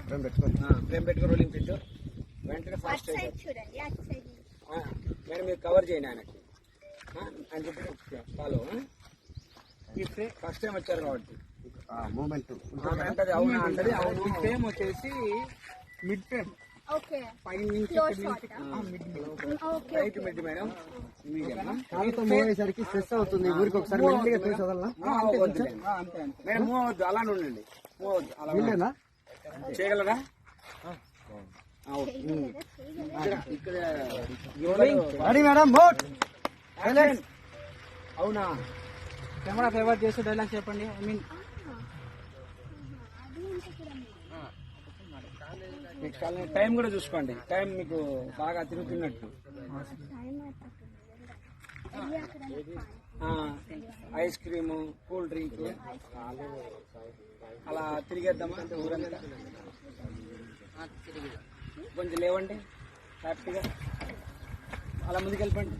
frame పెట్టుకో rolling పెట్టు వెంటనే ఫాస్ట్ చూడండి మేడం మీరు కవర్ చేయండి ఆయనకి అని చెప్పి ఫాలో ఫస్ట్ టైం వచ్చారు కాబట్టి మూమెంట్ అంటది అవునా అంటది అవును ఈ ఫ్రేమ్ వచ్చేసి మిడ్ ఫ్రేమ్ ఓకే పైన నుంచి రైట్ మిడ్ మేడం మీడియం కాలుతో మూవ్ అయ్యేసరికి స్ట్రెస్ అవుతుంది ఊరికి ఒకసారి మెల్లిగా చూసి వదలనా అంతే అంతే మేడం మూవ్ అవద్దు అలానే ఉండండి మూవ్ అవద్దు అలా వీళ్ళేనా చేయగలరా ఇక్కడ రెడీ మేడం మూవ్ అవునా కెమెరా ఫేవర్ చేసి డైలాగ్ చెప్పండి ఐ మీన్ నెక్స్ట్ టైం కూడా చూసుకోండి టైం మీకు బాగా తిరుగుతున్నట్టు ఐస్ క్రీము కూల్ డ్రింక్ అలా తిరిగేద్దామా ఊరంతా కొంచెం లేవండి హ్యాపీగా అలా ముందుకు వెళ్ళిపోండి